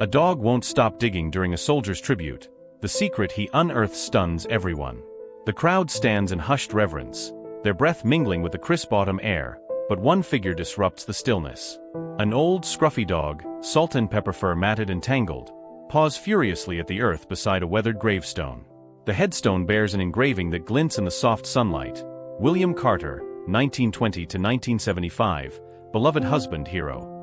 A dog won't stop digging during a soldier's tribute. The secret he unearths stuns everyone. The crowd stands in hushed reverence, their breath mingling with the crisp autumn air, but one figure disrupts the stillness. An old, scruffy dog, salt and pepper fur matted and tangled, paws furiously at the earth beside a weathered gravestone. The headstone bears an engraving that glints in the soft sunlight. William Carter, 1920 to 1975, beloved husband hero.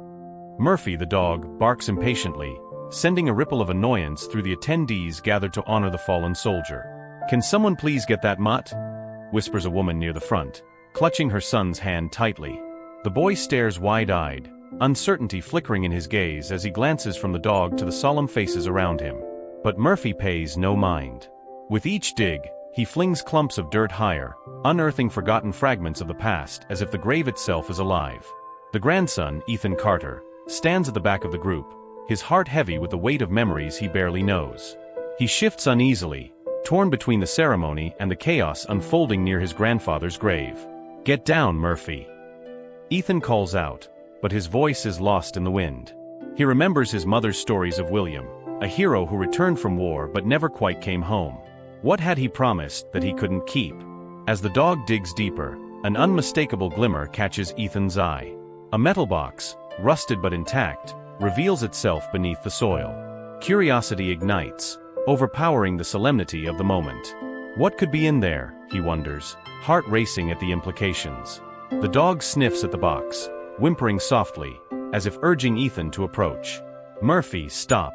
Murphy the dog barks impatiently, sending a ripple of annoyance through the attendees gathered to honor the fallen soldier. "Can someone please get that mutt?" whispers a woman near the front, clutching her son's hand tightly. The boy stares wide-eyed, uncertainty flickering in his gaze as he glances from the dog to the solemn faces around him. But Murphy pays no mind. With each dig, he flings clumps of dirt higher, unearthing forgotten fragments of the past as if the grave itself is alive. The grandson, Ethan Carter, stands at the back of the group, his heart heavy with the weight of memories he barely knows. He shifts uneasily, torn between the ceremony and the chaos unfolding near his grandfather's grave. "Get down, Murphy," Ethan calls out, but his voice is lost in the wind. He remembers his mother's stories of William, a hero who returned from war but never quite came home. What had he promised that he couldn't keep? As the dog digs deeper, an unmistakable glimmer catches Ethan's eye. A metal box, rusted but intact, reveals itself beneath the soil. Curiosity ignites, overpowering the solemnity of the moment. What could be in there, he wonders, heart racing at the implications. The dog sniffs at the box, whimpering softly, as if urging Ethan to approach. "Murphy, stop."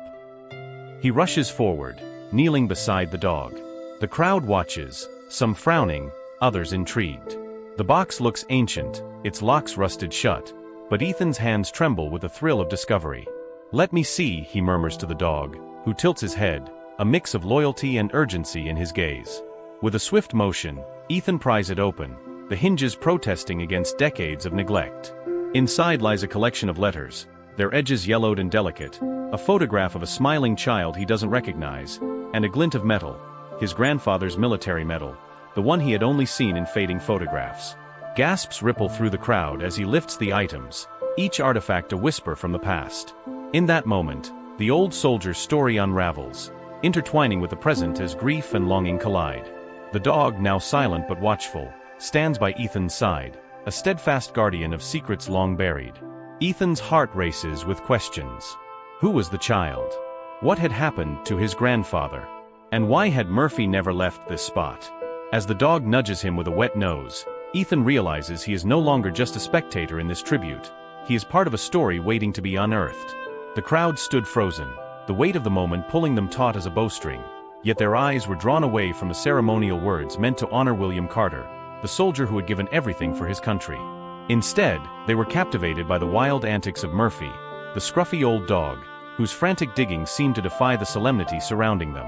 He rushes forward, kneeling beside the dog. The crowd watches, some frowning, others intrigued. The box looks ancient, its locks rusted shut, but Ethan's hands tremble with the thrill of discovery. "Let me see," he murmurs to the dog, who tilts his head, a mix of loyalty and urgency in his gaze. With a swift motion, Ethan pries it open, the hinges protesting against decades of neglect. Inside lies a collection of letters, their edges yellowed and delicate, a photograph of a smiling child he doesn't recognize, and a glint of metal, his grandfather's military medal, the one he had only seen in fading photographs. Gasps ripple through the crowd as he lifts the items, each artifact a whisper from the past. In that moment, the old soldier's story unravels, intertwining with the present as grief and longing collide. The dog, now silent but watchful, stands by Ethan's side, a steadfast guardian of secrets long buried. Ethan's heart races with questions. Who was the child? What had happened to his grandfather? And why had Murphy never left this spot? As the dog nudges him with a wet nose, Ethan realizes he is no longer just a spectator in this tribute. He is part of a story waiting to be unearthed. The crowd stood frozen, the weight of the moment pulling them taut as a bowstring, yet their eyes were drawn away from the ceremonial words meant to honor William Carter, the soldier who had given everything for his country. Instead, they were captivated by the wild antics of Murphy, the scruffy old dog, whose frantic digging seemed to defy the solemnity surrounding them.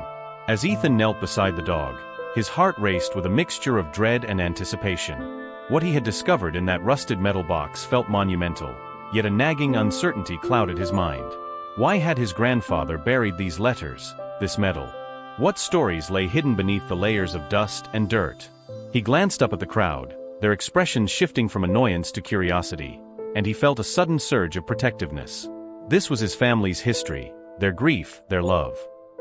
As Ethan knelt beside the dog, his heart raced with a mixture of dread and anticipation. What he had discovered in that rusted metal box felt monumental, yet a nagging uncertainty clouded his mind. Why had his grandfather buried these letters, this metal? What stories lay hidden beneath the layers of dust and dirt? He glanced up at the crowd, their expressions shifting from annoyance to curiosity, and he felt a sudden surge of protectiveness. This was his family's history, their grief, their love.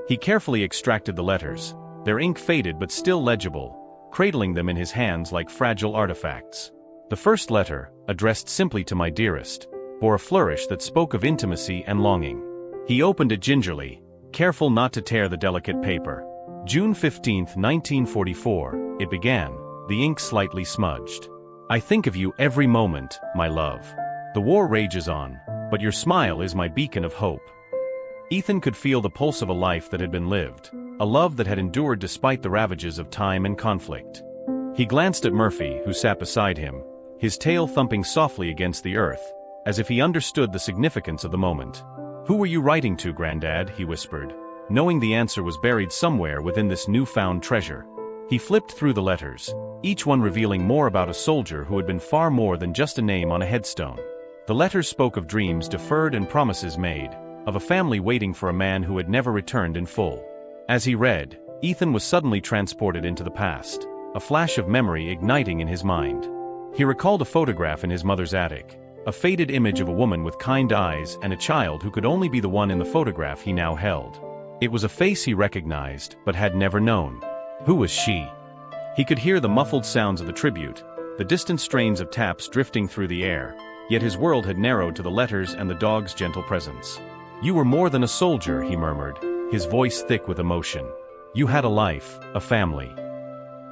He carefully extracted the letters, their ink faded but still legible, cradling them in his hands like fragile artifacts. The first letter, addressed simply to "my dearest," bore a flourish that spoke of intimacy and longing. He opened it gingerly, careful not to tear the delicate paper. June 15, 1944, it began, the ink slightly smudged. "I think of you every moment, my love. The war rages on, but your smile is my beacon of hope." Ethan could feel the pulse of a life that had been lived, a love that had endured despite the ravages of time and conflict. He glanced at Murphy, who sat beside him, his tail thumping softly against the earth, as if he understood the significance of the moment. "Who were you writing to, Granddad?" he whispered, knowing the answer was buried somewhere within this newfound treasure. He flipped through the letters, each one revealing more about a soldier who had been far more than just a name on a headstone. The letters spoke of dreams deferred and promises made, of a family waiting for a man who had never returned in full. As he read, Ethan was suddenly transported into the past, a flash of memory igniting in his mind. He recalled a photograph in his mother's attic, a faded image of a woman with kind eyes and a child who could only be the one in the photograph he now held. It was a face he recognized, but had never known. Who was she? He could hear the muffled sounds of the tribute, the distant strains of taps drifting through the air, yet his world had narrowed to the letters and the dog's gentle presence. "You were more than a soldier," he murmured, his voice thick with emotion. "You had a life, a family."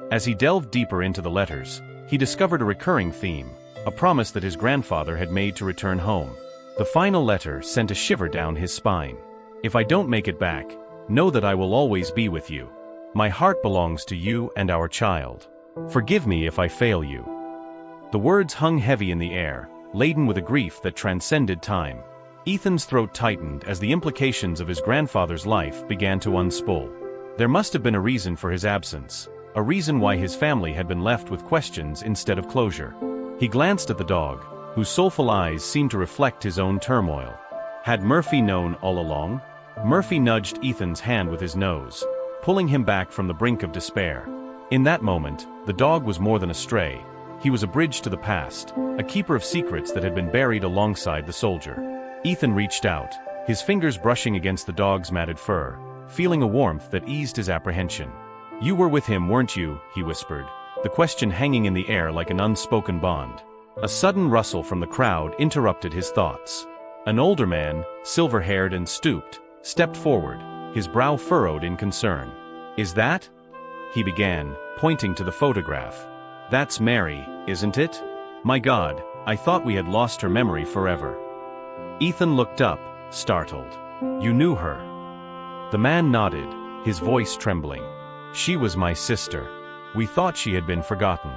As he delved deeper into the letters, he discovered a recurring theme, a promise that his grandfather had made to return home. The final letter sent a shiver down his spine. "If I don't make it back, know that I will always be with you. My heart belongs to you and our child. Forgive me if I fail you." The words hung heavy in the air, laden with a grief that transcended time. Ethan's throat tightened as the implications of his grandfather's life began to unspool. There must have been a reason for his absence, a reason why his family had been left with questions instead of closure. He glanced at the dog, whose soulful eyes seemed to reflect his own turmoil. Had Murphy known all along? Murphy nudged Ethan's hand with his nose, pulling him back from the brink of despair. In that moment, the dog was more than a stray. He was a bridge to the past, a keeper of secrets that had been buried alongside the soldier. Ethan reached out, his fingers brushing against the dog's matted fur, feeling a warmth that eased his apprehension. "You were with him, weren't you?" he whispered, the question hanging in the air like an unspoken bond. A sudden rustle from the crowd interrupted his thoughts. An older man, silver-haired and stooped, stepped forward, his brow furrowed in concern. "Is that?" he began, pointing to the photograph. "That's Mary, isn't it? My God, I thought we had lost her memory forever." Ethan looked up, startled. "You knew her?" The man nodded, his voice trembling. "She was my sister. We thought she had been forgotten."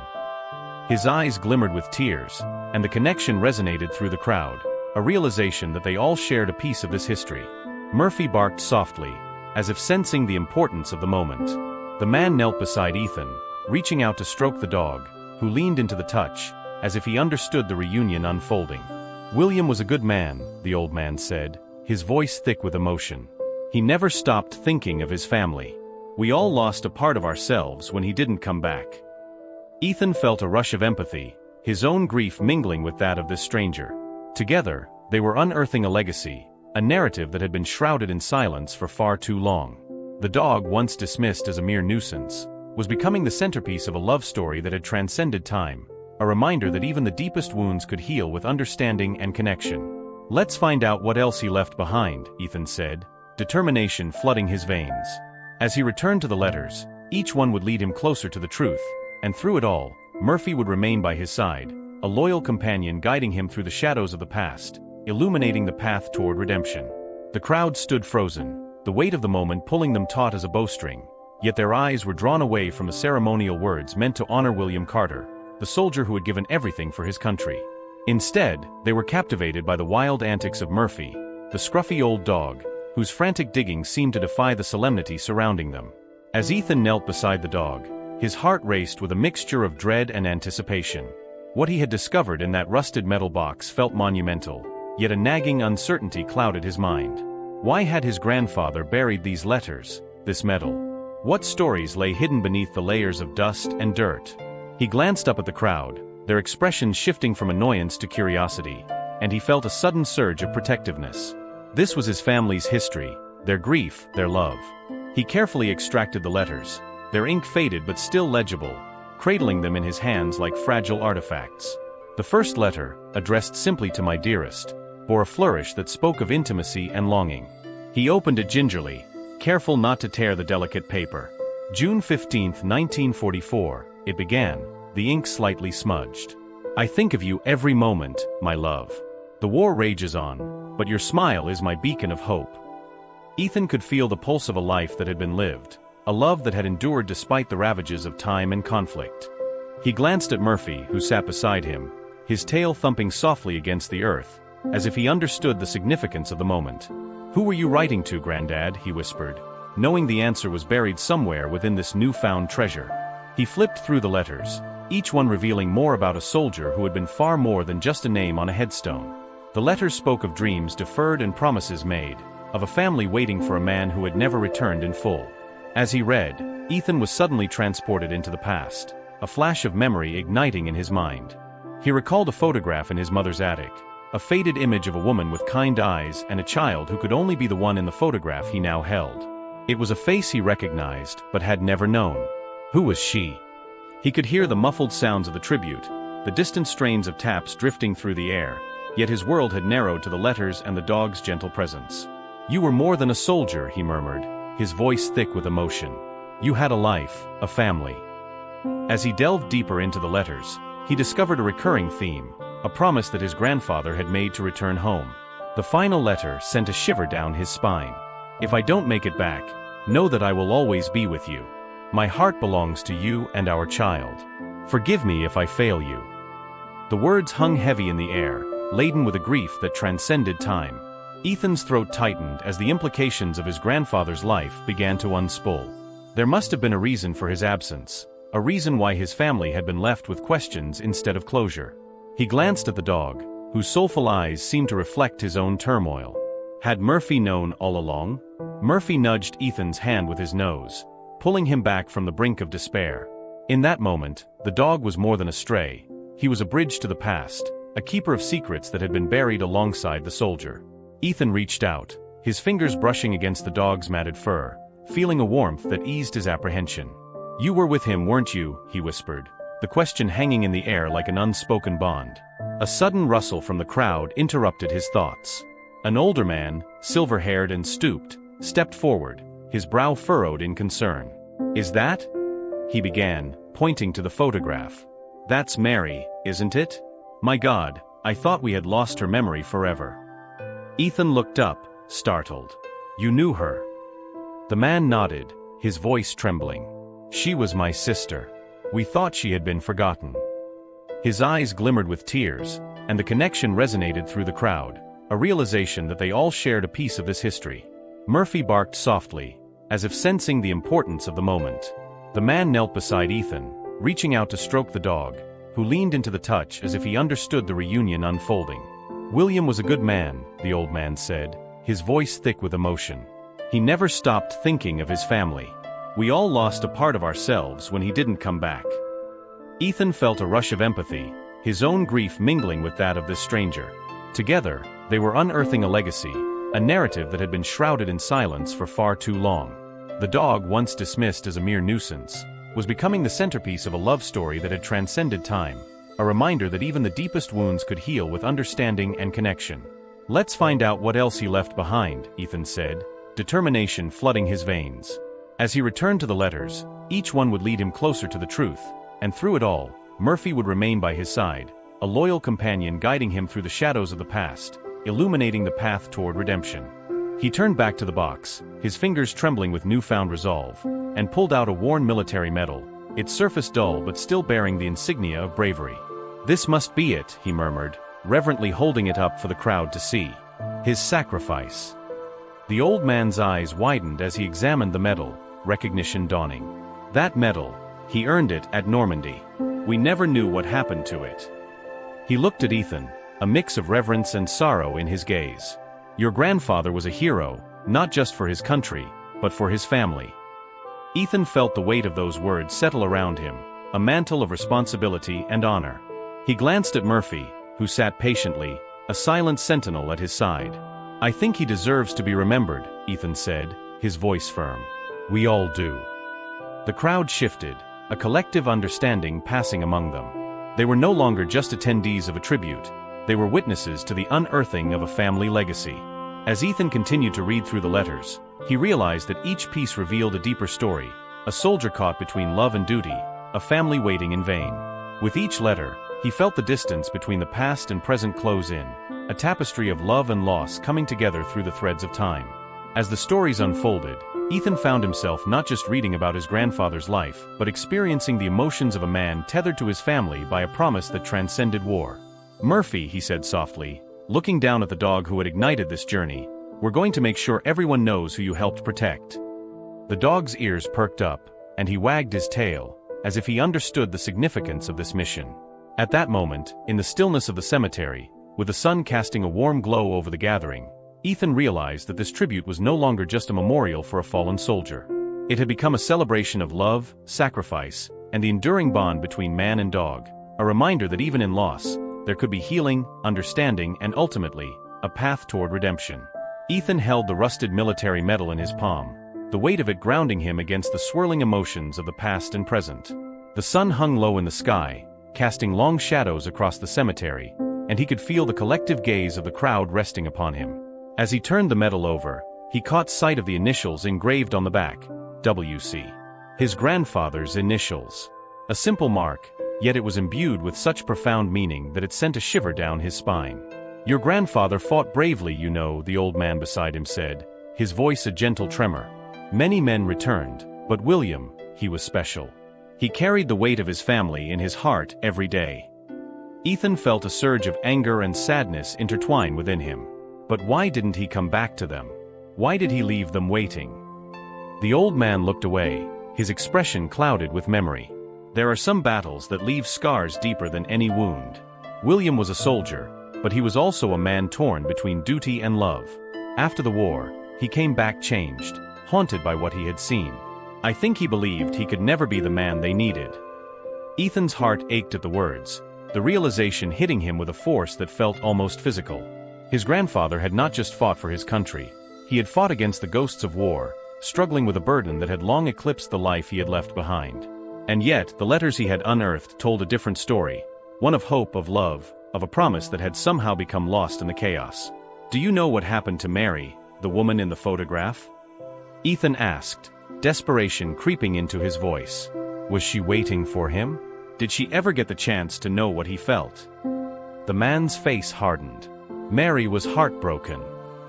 His eyes glimmered with tears, and the connection resonated through the crowd, a realization that they all shared a piece of this history. Murphy barked softly, as if sensing the importance of the moment. The man knelt beside Ethan, reaching out to stroke the dog, who leaned into the touch, as if he understood the reunion unfolding. "William was a good man," the old man said, his voice thick with emotion. "He never stopped thinking of his family. We all lost a part of ourselves when he didn't come back." Ethan felt a rush of empathy, his own grief mingling with that of this stranger. Together, they were unearthing a legacy, a narrative that had been shrouded in silence for far too long. The dog, once dismissed as a mere nuisance, was becoming the centerpiece of a love story that had transcended time, a reminder that even the deepest wounds could heal with understanding and connection. "Let's find out what else he left behind," Ethan said, determination flooding his veins. As he returned to the letters, each one would lead him closer to the truth, and through it all, Murphy would remain by his side, a loyal companion guiding him through the shadows of the past, illuminating the path toward redemption. The crowd stood frozen, the weight of the moment pulling them taut as a bowstring, yet their eyes were drawn away from the ceremonial words meant to honor William Carter, the soldier who had given everything for his country. Instead, they were captivated by the wild antics of Murphy, the scruffy old dog, whose frantic digging seemed to defy the solemnity surrounding them. As Ethan knelt beside the dog, his heart raced with a mixture of dread and anticipation. What he had discovered in that rusted metal box felt monumental, yet a nagging uncertainty clouded his mind. Why had his grandfather buried these letters, this metal? What stories lay hidden beneath the layers of dust and dirt? He glanced up at the crowd, their expressions shifting from annoyance to curiosity, and he felt a sudden surge of protectiveness. This was his family's history, their grief, their love. He carefully extracted the letters, their ink faded but still legible, cradling them in his hands like fragile artifacts. The first letter, addressed simply to "my dearest," bore a flourish that spoke of intimacy and longing. He opened it gingerly, careful not to tear the delicate paper. "June 15, 1944, it began, the ink slightly smudged. I think of you every moment, my love. The war rages on, but your smile is my beacon of hope." Ethan could feel the pulse of a life that had been lived, a love that had endured despite the ravages of time and conflict. He glanced at Murphy, who sat beside him, his tail thumping softly against the earth, as if he understood the significance of the moment. "Who were you writing to, Granddad?" he whispered, knowing the answer was buried somewhere within this newfound treasure. He flipped through the letters, each one revealing more about a soldier who had been far more than just a name on a headstone. The letters spoke of dreams deferred and promises made, of a family waiting for a man who had never returned in full. As he read, Ethan was suddenly transported into the past, a flash of memory igniting in his mind. He recalled a photograph in his mother's attic, a faded image of a woman with kind eyes and a child who could only be the one in the photograph he now held. It was a face he recognized, but had never known. Who was she? He could hear the muffled sounds of the tribute, the distant strains of taps drifting through the air, yet his world had narrowed to the letters and the dog's gentle presence. "You were more than a soldier," he murmured, his voice thick with emotion. "You had a life, a family." As he delved deeper into the letters, he discovered a recurring theme, a promise that his grandfather had made to return home. The final letter sent a shiver down his spine. "If I don't make it back, know that I will always be with you. My heart belongs to you and our child. Forgive me if I fail you." The words hung heavy in the air, laden with a grief that transcended time. Ethan's throat tightened as the implications of his grandfather's life began to unspool. There must have been a reason for his absence, a reason why his family had been left with questions instead of closure. He glanced at the dog, whose soulful eyes seemed to reflect his own turmoil. Had Murphy known all along? Murphy nudged Ethan's hand with his nose, pulling him back from the brink of despair. In that moment, the dog was more than a stray. He was a bridge to the past, a keeper of secrets that had been buried alongside the soldier. Ethan reached out, his fingers brushing against the dog's matted fur, feeling a warmth that eased his apprehension. "You were with him, weren't you?" he whispered, the question hanging in the air like an unspoken bond. A sudden rustle from the crowd interrupted his thoughts. An older man, silver-haired and stooped, stepped forward, his brow furrowed in concern. "Is that?" he began, pointing to the photograph. "That's Mary, isn't it? My God, I thought we had lost her memory forever." Ethan looked up, startled. "You knew her?" The man nodded, his voice trembling. "She was my sister. We thought she had been forgotten." His eyes glimmered with tears, and the connection resonated through the crowd, a realization that they all shared a piece of this history. Murphy barked softly, as if sensing the importance of the moment. The man knelt beside Ethan, reaching out to stroke the dog, who leaned into the touch as if he understood the reunion unfolding. "William was a good man," the old man said, his voice thick with emotion. "He never stopped thinking of his family. We all lost a part of ourselves when he didn't come back." Ethan felt a rush of empathy, his own grief mingling with that of this stranger. Together, they were unearthing a legacy, a narrative that had been shrouded in silence for far too long. The dog, once dismissed as a mere nuisance, was becoming the centerpiece of a love story that had transcended time, a reminder that even the deepest wounds could heal with understanding and connection. "Let's find out what else he left behind," Ethan said, determination flooding his veins. As he returned to the letters, each one would lead him closer to the truth, and through it all, Murphy would remain by his side, a loyal companion guiding him through the shadows of the past, illuminating the path toward redemption. He turned back to the box, his fingers trembling with newfound resolve, and pulled out a worn military medal, its surface dull but still bearing the insignia of bravery. "This must be it," he murmured, reverently holding it up for the crowd to see. "His sacrifice." The old man's eyes widened as he examined the medal, recognition dawning. "That medal, he earned it at Normandy. We never knew what happened to it." He looked at Ethan, a mix of reverence and sorrow in his gaze. "Your grandfather was a hero, not just for his country, but for his family." Ethan felt the weight of those words settle around him, a mantle of responsibility and honor. He glanced at Murphy, who sat patiently, a silent sentinel at his side. "I think he deserves to be remembered," Ethan said, his voice firm. "We all do." The crowd shifted, a collective understanding passing among them. They were no longer just attendees of a tribute, they were witnesses to the unearthing of a family legacy. As Ethan continued to read through the letters, he realized that each piece revealed a deeper story, a soldier caught between love and duty, a family waiting in vain. With each letter, he felt the distance between the past and present close in, a tapestry of love and loss coming together through the threads of time. As the stories unfolded, Ethan found himself not just reading about his grandfather's life, but experiencing the emotions of a man tethered to his family by a promise that transcended war. "Murphy," he said softly, looking down at the dog who had ignited this journey, "we're going to make sure everyone knows who you helped protect." The dog's ears perked up, and he wagged his tail, as if he understood the significance of this mission. At that moment, in the stillness of the cemetery, with the sun casting a warm glow over the gathering, Ethan realized that this tribute was no longer just a memorial for a fallen soldier. It had become a celebration of love, sacrifice, and the enduring bond between man and dog, a reminder that even in loss, there could be healing, understanding, and ultimately, a path toward redemption. Ethan held the rusted military medal in his palm, the weight of it grounding him against the swirling emotions of the past and present. The sun hung low in the sky, casting long shadows across the cemetery, and he could feel the collective gaze of the crowd resting upon him. As he turned the medal over, he caught sight of the initials engraved on the back, W.C. His grandfather's initials. A simple mark, yet it was imbued with such profound meaning that it sent a shiver down his spine. "Your grandfather fought bravely, you know," the old man beside him said, his voice a gentle tremor. "Many men returned, but William, he was special. He carried the weight of his family in his heart every day." Ethan felt a surge of anger and sadness intertwine within him. But why didn't he come back to them? Why did he leave them waiting? The old man looked away, his expression clouded with memory. There are some battles that leave scars deeper than any wound. William was a soldier, but he was also a man torn between duty and love. After the war, he came back changed, haunted by what he had seen. I think he believed he could never be the man they needed. Ethan's heart ached at the words, the realization hitting him with a force that felt almost physical. His grandfather had not just fought for his country. He had fought against the ghosts of war, struggling with a burden that had long eclipsed the life he had left behind. And yet, the letters he had unearthed told a different story, one of hope, of love, of a promise that had somehow become lost in the chaos. "Do you know what happened to Mary, the woman in the photograph?" Ethan asked, desperation creeping into his voice. Was she waiting for him? Did she ever get the chance to know what he felt? The man's face hardened. Mary was heartbroken.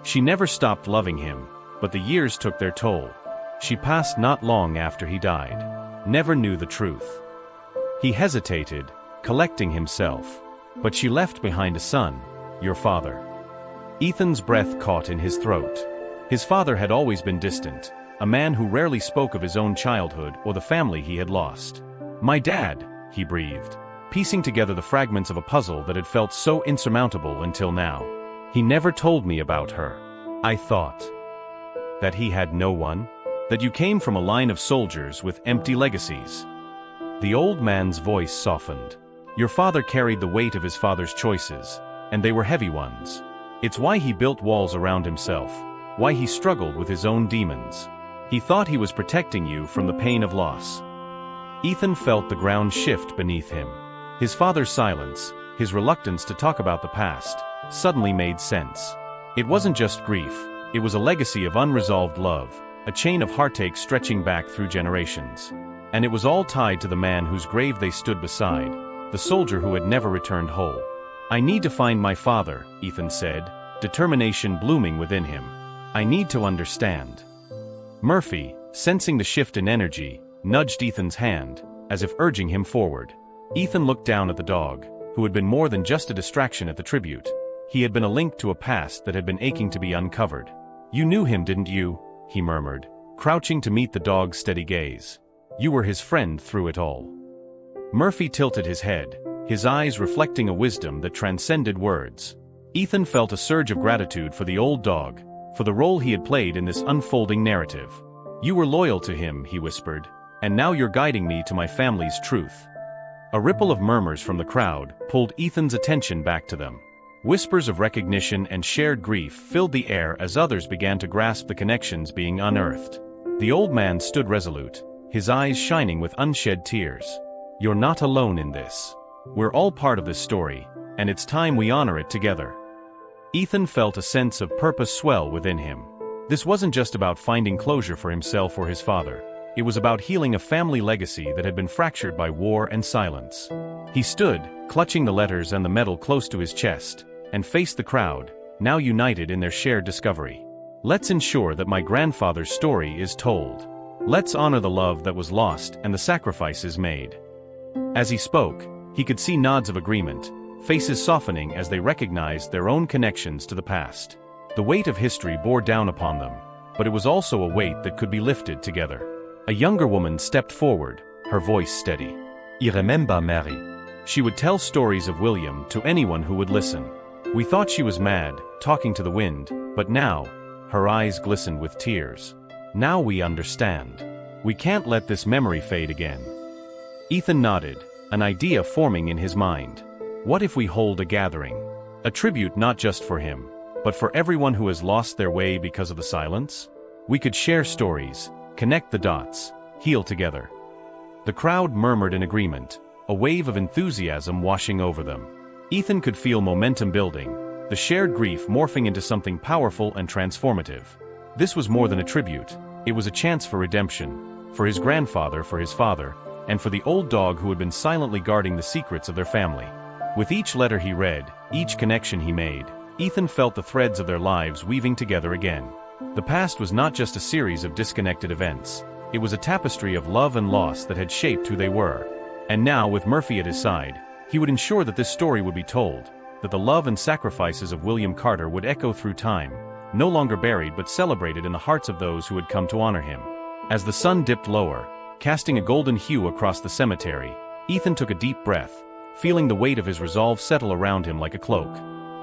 She never stopped loving him, but the years took their toll. She passed not long after he died. Never knew the truth. He hesitated, collecting himself. But she left behind a son, your father. Ethan's breath caught in his throat. His father had always been distant, a man who rarely spoke of his own childhood or the family he had lost. "My dad," he breathed, piecing together the fragments of a puzzle that had felt so insurmountable until now. "He never told me about her. I thought that he had no one, that you came from a line of soldiers with empty legacies." The old man's voice softened. "Your father carried the weight of his father's choices, and they were heavy ones. It's why he built walls around himself, why he struggled with his own demons. He thought he was protecting you from the pain of loss." Ethan felt the ground shift beneath him. His father's silence, his reluctance to talk about the past, suddenly made sense. It wasn't just grief, it was a legacy of unresolved love, a chain of heartache stretching back through generations. And it was all tied to the man whose grave they stood beside, the soldier who had never returned whole. "I need to find my father," Ethan said, determination blooming within him. "I need to understand." Murphy, sensing the shift in energy, nudged Ethan's hand, as if urging him forward. Ethan looked down at the dog, who had been more than just a distraction at the tribute. He had been a link to a past that had been aching to be uncovered. "You knew him, didn't you?" he murmured, crouching to meet the dog's steady gaze. "You were his friend through it all." Murphy tilted his head, his eyes reflecting a wisdom that transcended words. Ethan felt a surge of gratitude for the old dog, for the role he had played in this unfolding narrative. "You were loyal to him," he whispered, "and now you're guiding me to my family's truth." A ripple of murmurs from the crowd pulled Ethan's attention back to them. Whispers of recognition and shared grief filled the air as others began to grasp the connections being unearthed. The old man stood resolute, his eyes shining with unshed tears. "You're not alone in this. We're all part of this story, and it's time we honor it together." Ethan felt a sense of purpose swell within him. This wasn't just about finding closure for himself or his father. It was about healing a family legacy that had been fractured by war and silence. He stood, clutching the letters and the medal close to his chest, and faced the crowd, now united in their shared discovery. "Let's ensure that my grandfather's story is told. Let's honor the love that was lost and the sacrifices made." As he spoke, he could see nods of agreement, faces softening as they recognized their own connections to the past. The weight of history bore down upon them, but it was also a weight that could be lifted together. A younger woman stepped forward, her voice steady. "You remember Mary?" She would tell stories of William to anyone who would listen. "We thought she was mad, talking to the wind, but now," her eyes glistened with tears. "Now we understand. We can't let this memory fade again." Ethan nodded, an idea forming in his mind. What if we hold a gathering? A tribute not just for him, but for everyone who has lost their way because of the silence? We could share stories, connect the dots, heal together. The crowd murmured in agreement, a wave of enthusiasm washing over them. Ethan could feel momentum building, the shared grief morphing into something powerful and transformative. This was more than a tribute, it was a chance for redemption, for his grandfather, for his father, and for the old dog who had been silently guarding the secrets of their family. With each letter he read, each connection he made, Ethan felt the threads of their lives weaving together again. The past was not just a series of disconnected events, it was a tapestry of love and loss that had shaped who they were. And now, with Murphy at his side, he would ensure that this story would be told, that the love and sacrifices of William Carter would echo through time, no longer buried but celebrated in the hearts of those who had come to honor him. As the sun dipped lower, casting a golden hue across the cemetery, Ethan took a deep breath, feeling the weight of his resolve settle around him like a cloak.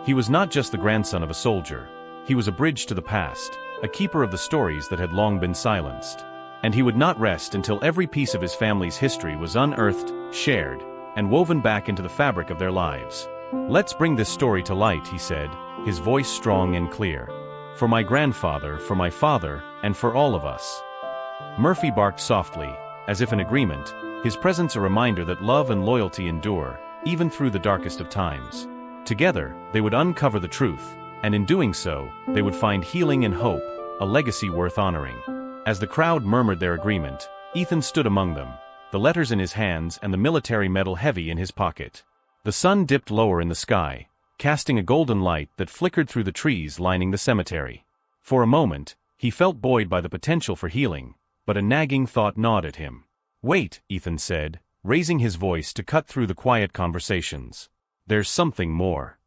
He was not just the grandson of a soldier, he was a bridge to the past, a keeper of the stories that had long been silenced. And he would not rest until every piece of his family's history was unearthed, shared, and woven back into the fabric of their lives. "Let's bring this story to light," he said, his voice strong and clear. "For my grandfather, for my father, and for all of us." Murphy barked softly, as if in agreement, his presence a reminder that love and loyalty endure, even through the darkest of times. Together, they would uncover the truth, and in doing so, they would find healing and hope, a legacy worth honoring. As the crowd murmured their agreement, Ethan stood among them, the letters in his hands and the military medal heavy in his pocket. The sun dipped lower in the sky, casting a golden light that flickered through the trees lining the cemetery. For a moment, he felt buoyed by the potential for healing, but a nagging thought gnawed at him. "Wait," Ethan said, raising his voice to cut through the quiet conversations. "There's something more."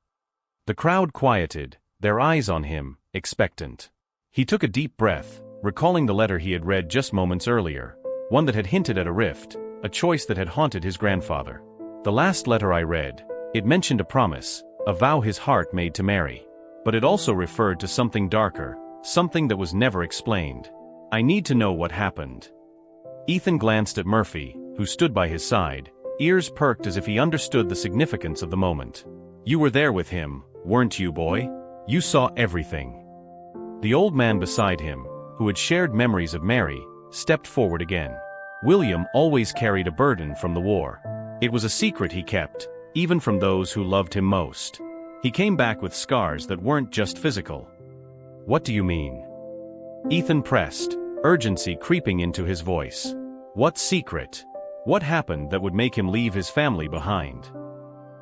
The crowd quieted, their eyes on him, expectant. He took a deep breath, recalling the letter he had read just moments earlier, one that had hinted at a rift, a choice that had haunted his grandfather. "The last letter I read, it mentioned a promise, a vow his heart made to Mary. But it also referred to something darker, something that was never explained. I need to know what happened." Ethan glanced at Murphy, who stood by his side, ears perked as if he understood the significance of the moment. "You were there with him, weren't you, boy? You saw everything." The old man beside him, who had shared memories of Mary, stepped forward again. William always carried a burden from the war. It was a secret he kept, even from those who loved him most. He came back with scars that weren't just physical. "What do you mean?" Ethan pressed, urgency creeping into his voice. "What secret? What happened that would make him leave his family behind?"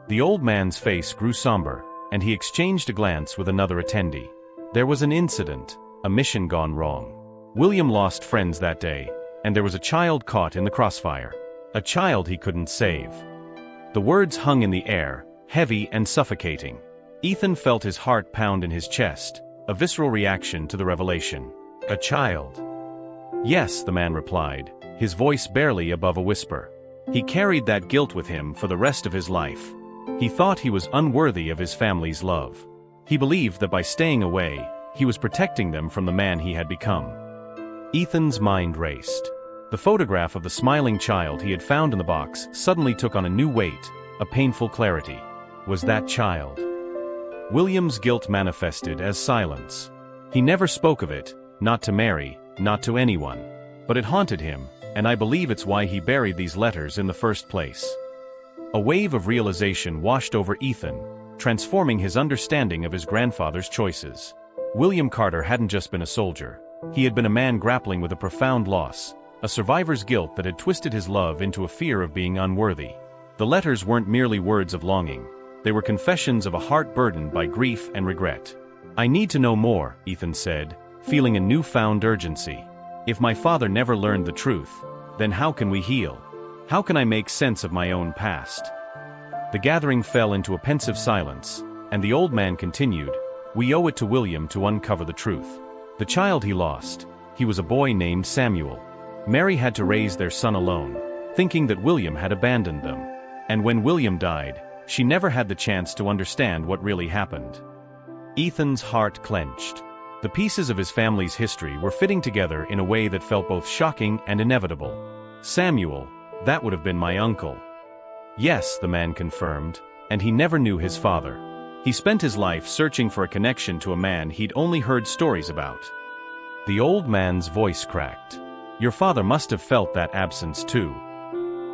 The old man's face grew somber, and he exchanged a glance with another attendee. "There was an incident, a mission gone wrong. William lost friends that day, and there was a child caught in the crossfire. A child he couldn't save." The words hung in the air, heavy and suffocating. Ethan felt his heart pound in his chest, a visceral reaction to the revelation. "A child?" "Yes," the man replied, his voice barely above a whisper. He carried that guilt with him for the rest of his life. He thought he was unworthy of his family's love. He believed that by staying away, he was protecting them from the man he had become. Ethan's mind raced. The photograph of the smiling child he had found in the box suddenly took on a new weight, a painful clarity. Was that child? William's guilt manifested as silence. He never spoke of it, not to Mary, not to anyone. But it haunted him, and I believe it's why he buried these letters in the first place. A wave of realization washed over Ethan, transforming his understanding of his grandfather's choices. William Carter hadn't just been a soldier. He had been a man grappling with a profound loss, a survivor's guilt that had twisted his love into a fear of being unworthy. The letters weren't merely words of longing. They were confessions of a heart burdened by grief and regret. "I need to know more," Ethan said, feeling a newfound urgency. "If my father never learned the truth, then how can we heal? How can I make sense of my own past?" The gathering fell into a pensive silence, and the old man continued, "We owe it to William to uncover the truth. The child he lost, he was a boy named Samuel. Mary had to raise their son alone, thinking that William had abandoned them. And when William died, she never had the chance to understand what really happened." Ethan's heart clenched. The pieces of his family's history were fitting together in a way that felt both shocking and inevitable. Samuel, that would have been my uncle. Yes, the man confirmed, and he never knew his father. He spent his life searching for a connection to a man he'd only heard stories about. The old man's voice cracked. Your father must have felt that absence too.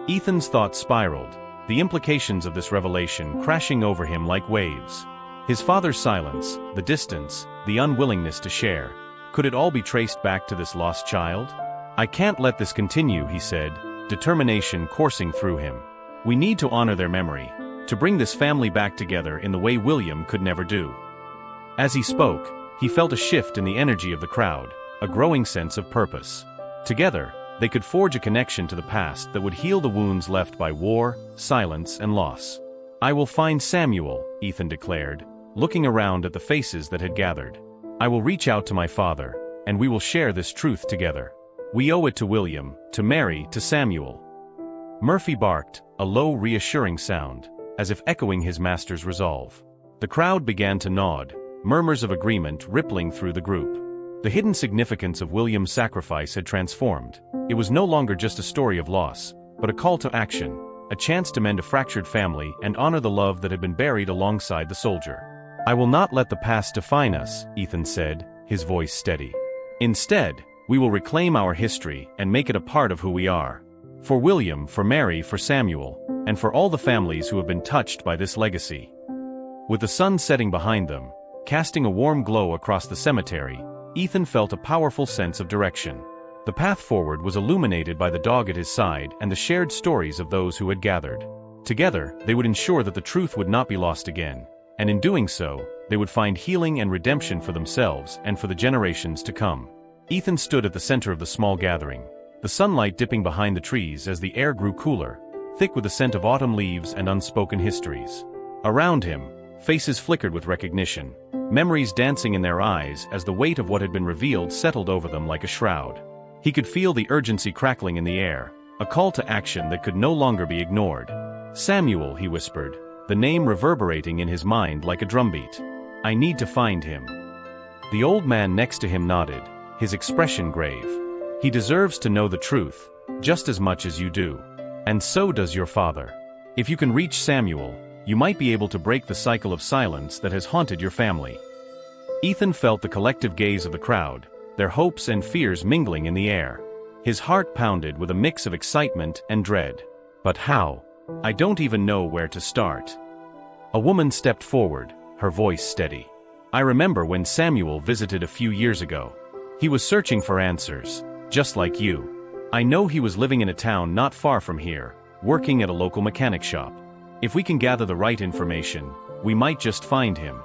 Ethan's thoughts spiraled, the implications of this revelation crashing over him like waves. His father's silence, the distance, the unwillingness to share. Could it all be traced back to this lost child? I can't let this continue, he said, determination coursing through him. We need to honor their memory, to bring this family back together in the way William could never do. As he spoke, he felt a shift in the energy of the crowd, a growing sense of purpose. Together, they could forge a connection to the past that would heal the wounds left by war, silence, and loss. I will find Samuel, Ethan declared, looking around at the faces that had gathered. I will reach out to my father, and we will share this truth together. We owe it to William, to Mary, to Samuel. Murphy barked, a low, reassuring sound, as if echoing his master's resolve. The crowd began to nod, murmurs of agreement rippling through the group. The hidden significance of William's sacrifice had transformed. It was no longer just a story of loss, but a call to action, a chance to mend a fractured family and honor the love that had been buried alongside the soldier. I will not let the past define us, Ethan said, his voice steady. Instead, we will reclaim our history and make it a part of who we are. For William, for Mary, for Samuel, and for all the families who have been touched by this legacy. With the sun setting behind them, casting a warm glow across the cemetery, Ethan felt a powerful sense of direction. The path forward was illuminated by the dog at his side and the shared stories of those who had gathered. Together, they would ensure that the truth would not be lost again, and in doing so, they would find healing and redemption for themselves and for the generations to come. Ethan stood at the center of the small gathering, the sunlight dipping behind the trees as the air grew cooler, thick with the scent of autumn leaves and unspoken histories. Around him, faces flickered with recognition, memories dancing in their eyes as the weight of what had been revealed settled over them like a shroud. He could feel the urgency crackling in the air, a call to action that could no longer be ignored. Samuel, he whispered, the name reverberating in his mind like a drumbeat. I need to find him. The old man next to him nodded, his expression grave. He deserves to know the truth, just as much as you do. And so does your father. If you can reach Samuel, you might be able to break the cycle of silence that has haunted your family. Ethan felt the collective gaze of the crowd, their hopes and fears mingling in the air. His heart pounded with a mix of excitement and dread. But how? I don't even know where to start. A woman stepped forward, her voice steady. I remember when Samuel visited a few years ago. He was searching for answers, just like you. I know he was living in a town not far from here, working at a local mechanic shop. If we can gather the right information, we might just find him.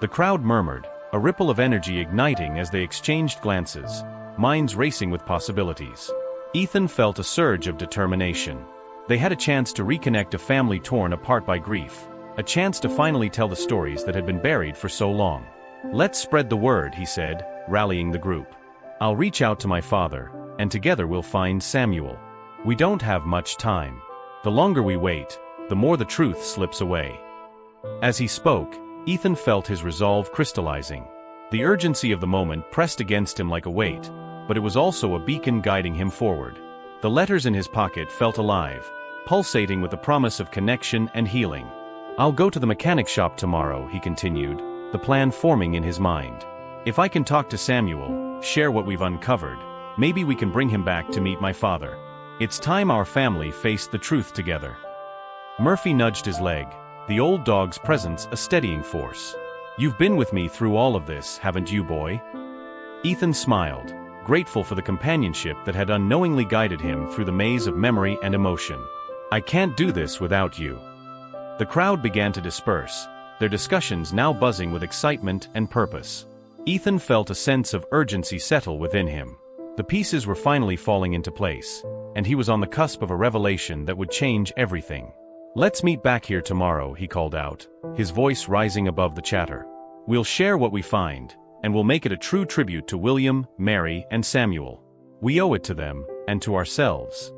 The crowd murmured, a ripple of energy igniting as they exchanged glances, minds racing with possibilities. Ethan felt a surge of determination. They had a chance to reconnect a family torn apart by grief, a chance to finally tell the stories that had been buried for so long. Let's spread the word, he said, rallying the group. I'll reach out to my father, and together we'll find Samuel. We don't have much time. The longer we wait, the more the truth slips away. As he spoke, Ethan felt his resolve crystallizing. The urgency of the moment pressed against him like a weight, but it was also a beacon guiding him forward. The letters in his pocket felt alive, pulsating with the promise of connection and healing. I'll go to the mechanic shop tomorrow, he continued, the plan forming in his mind. If I can talk to Samuel, share what we've uncovered, maybe we can bring him back to meet my father. It's time our family faced the truth together. Murphy nudged his leg, the old dog's presence a steadying force. You've been with me through all of this, haven't you, boy? Ethan smiled, grateful for the companionship that had unknowingly guided him through the maze of memory and emotion. I can't do this without you. The crowd began to disperse, their discussions now buzzing with excitement and purpose. Ethan felt a sense of urgency settle within him. The pieces were finally falling into place, and he was on the cusp of a revelation that would change everything. Let's meet back here tomorrow, he called out, his voice rising above the chatter. We'll share what we find, and we'll make it a true tribute to William, Mary, and Samuel. We owe it to them, and to ourselves.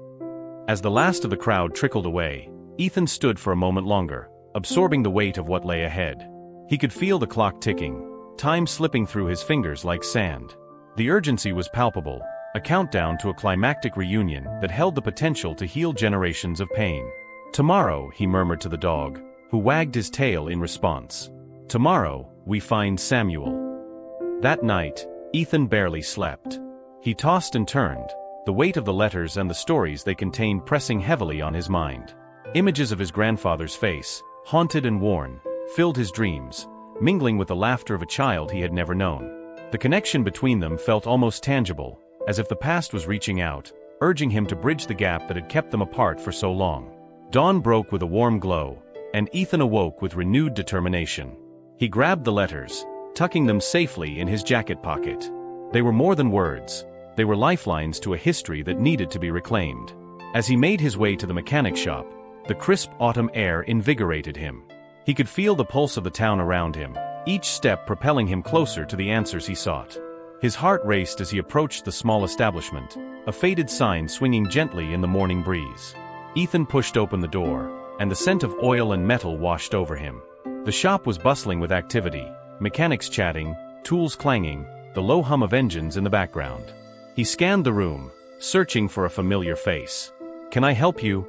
As the last of the crowd trickled away, Ethan stood for a moment longer, absorbing the weight of what lay ahead. He could feel the clock ticking, time slipping through his fingers like sand. The urgency was palpable, a countdown to a climactic reunion that held the potential to heal generations of pain. Tomorrow, he murmured to the dog, who wagged his tail in response. Tomorrow, we find Samuel. That night, Ethan barely slept. He tossed and turned, the weight of the letters and the stories they contained pressing heavily on his mind. Images of his grandfather's face, haunted and worn, filled his dreams, mingling with the laughter of a child he had never known. The connection between them felt almost tangible, as if the past was reaching out, urging him to bridge the gap that had kept them apart for so long. Dawn broke with a warm glow, and Ethan awoke with renewed determination. He grabbed the letters, tucking them safely in his jacket pocket. They were more than words. They were lifelines to a history that needed to be reclaimed. As he made his way to the mechanic shop, the crisp autumn air invigorated him. He could feel the pulse of the town around him, each step propelling him closer to the answers he sought. His heart raced as he approached the small establishment, a faded sign swinging gently in the morning breeze. Ethan pushed open the door, and the scent of oil and metal washed over him. The shop was bustling with activity, mechanics chatting, tools clanging, the low hum of engines in the background. He scanned the room, searching for a familiar face. "Can I help you?"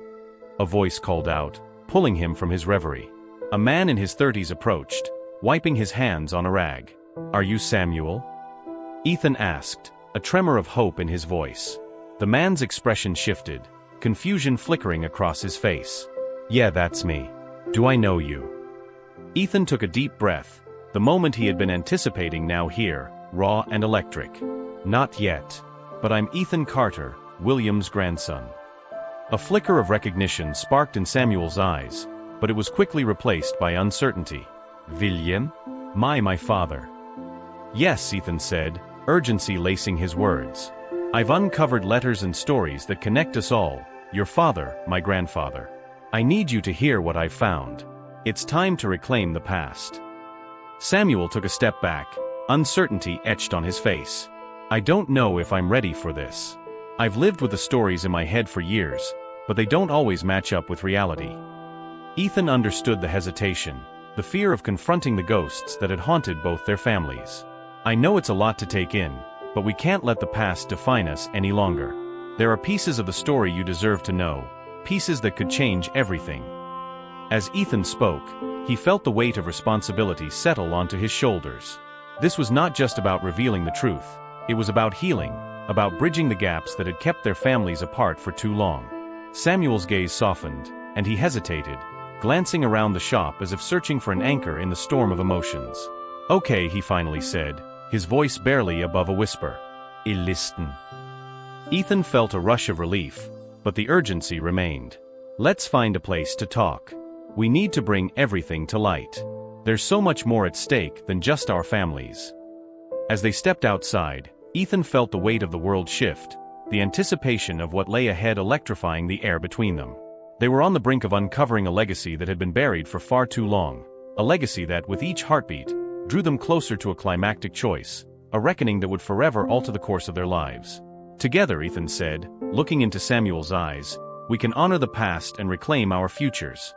a voice called out, pulling him from his reverie. A man in his 30s approached, wiping his hands on a rag. "Are you Samuel?" Ethan asked, a tremor of hope in his voice. The man's expression shifted, confusion flickering across his face. "Yeah, that's me. Do I know you?" Ethan took a deep breath, the moment he had been anticipating now here, raw and electric. "Not yet. But I'm Ethan Carter, William's grandson." A flicker of recognition sparked in Samuel's eyes, but it was quickly replaced by uncertainty. "William? My father." "Yes," Ethan said, urgency lacing his words. "I've uncovered letters and stories that connect us all, your father, my grandfather. I need you to hear what I've found. It's time to reclaim the past." Samuel took a step back, uncertainty etched on his face. "I don't know if I'm ready for this. I've lived with the stories in my head for years, but they don't always match up with reality." Ethan understood the hesitation, the fear of confronting the ghosts that had haunted both their families. "I know it's a lot to take in, but we can't let the past define us any longer. There are pieces of the story you deserve to know, pieces that could change everything." As Ethan spoke, he felt the weight of responsibility settle onto his shoulders. This was not just about revealing the truth. It was about healing, about bridging the gaps that had kept their families apart for too long. Samuel's gaze softened, and he hesitated, glancing around the shop as if searching for an anchor in the storm of emotions. "Okay," he finally said, his voice barely above a whisper. "I'll listen." Ethan felt a rush of relief, but the urgency remained. "Let's find a place to talk. We need to bring everything to light. There's so much more at stake than just our families." As they stepped outside, Ethan felt the weight of the world shift, the anticipation of what lay ahead electrifying the air between them. They were on the brink of uncovering a legacy that had been buried for far too long, a legacy that, with each heartbeat, drew them closer to a climactic choice, a reckoning that would forever alter the course of their lives. "Together," Ethan said, looking into Samuel's eyes, "we can honor the past and reclaim our futures."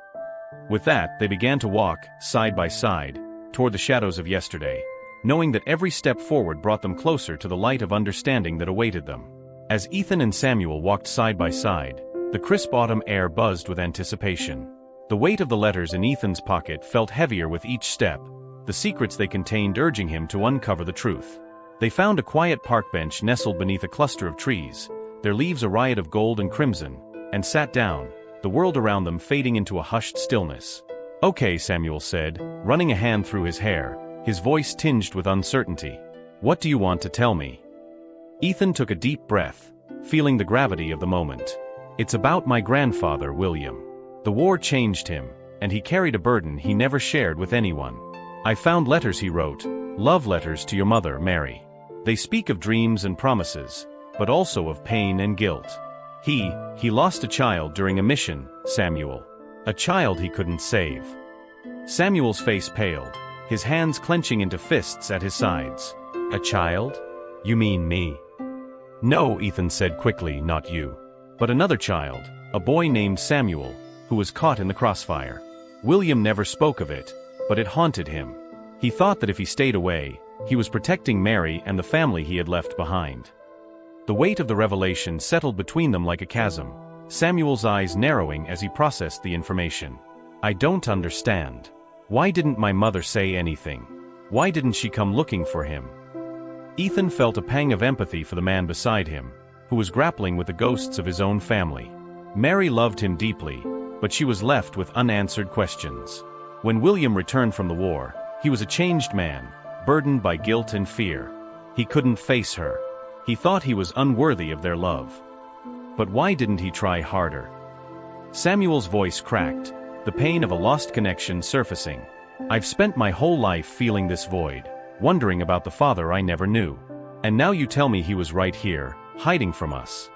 With that, they began to walk, side by side, toward the shadows of yesterday, knowing that every step forward brought them closer to the light of understanding that awaited them. As Ethan and Samuel walked side by side, the crisp autumn air buzzed with anticipation. The weight of the letters in Ethan's pocket felt heavier with each step, the secrets they contained urging him to uncover the truth. They found a quiet park bench nestled beneath a cluster of trees, their leaves a riot of gold and crimson, and sat down, the world around them fading into a hushed stillness. "Okay," Samuel said, running a hand through his hair, his voice tinged with uncertainty. "What do you want to tell me?" Ethan took a deep breath, feeling the gravity of the moment. "It's about my grandfather, William. The war changed him, and he carried a burden he never shared with anyone. I found letters he wrote, love letters to your mother, Mary. They speak of dreams and promises, but also of pain and guilt. He lost a child during a mission, Samuel. A child he couldn't save." Samuel's face paled, his hands clenching into fists at his sides. "A child? You mean me?" "No," Ethan said quickly, "not you. But another child, a boy named Samuel, who was caught in the crossfire. William never spoke of it, but it haunted him. He thought that if he stayed away, he was protecting Mary and the family he had left behind." The weight of the revelation settled between them like a chasm, Samuel's eyes narrowing as he processed the information. I don't understand. Why didn't my mother say anything? Why didn't she come looking for him? Ethan felt a pang of empathy for the man beside him, who was grappling with the ghosts of his own family. Mary loved him deeply, but she was left with unanswered questions. When William returned from the war, he was a changed man, burdened by guilt and fear. He couldn't face her. He thought he was unworthy of their love. But why didn't he try harder? Samuel's voice cracked, the pain of a lost connection surfacing. I've spent my whole life feeling this void, wondering about the father I never knew. And now you tell me he was right here, hiding from us.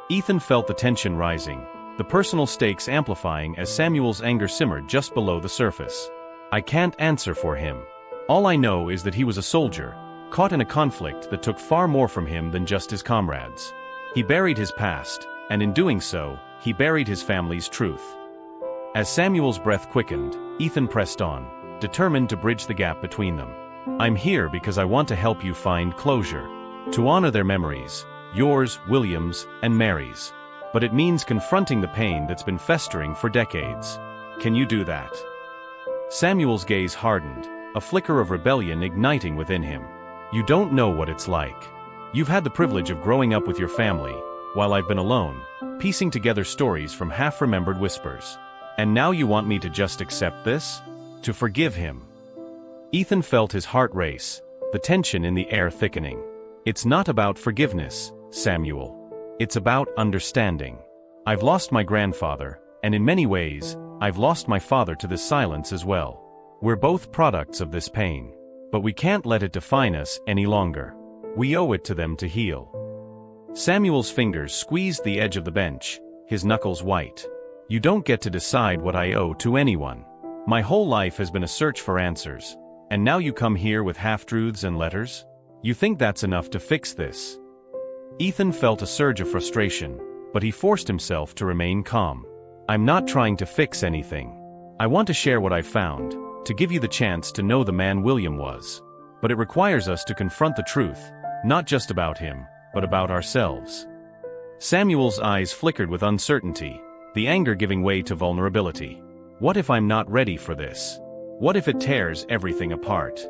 Ethan felt the tension rising, the personal stakes amplifying as Samuel's anger simmered just below the surface. I can't answer for him. All I know is that he was a soldier, caught in a conflict that took far more from him than just his comrades. He buried his past, and in doing so, he buried his family's truth. As Samuel's breath quickened, Ethan pressed on, determined to bridge the gap between them. I'm here because I want to help you find closure, to honor their memories, yours, William's, and Mary's. But it means confronting the pain that's been festering for decades. Can you do that? Samuel's gaze hardened, a flicker of rebellion igniting within him. You don't know what it's like. You've had the privilege of growing up with your family, while I've been alone, piecing together stories from half-remembered whispers. And now you want me to just accept this? To forgive him? Ethan felt his heart race, the tension in the air thickening. It's not about forgiveness, Samuel. It's about understanding. I've lost my grandfather, and in many ways, I've lost my father to this silence as well. We're both products of this pain. But we can't let it define us any longer. We owe it to them to heal. Samuel's fingers squeezed the edge of the bench, his knuckles white. You don't get to decide what I owe to anyone. My whole life has been a search for answers, and now you come here with half-truths and letters? You think that's enough to fix this? Ethan felt a surge of frustration, but he forced himself to remain calm. I'm not trying to fix anything. I want to share what I found, to give you the chance to know the man William was. But it requires us to confront the truth, not just about him, but about ourselves. Samuel's eyes flickered with uncertainty, the anger giving way to vulnerability. What if I'm not ready for this? What if it tears everything apart?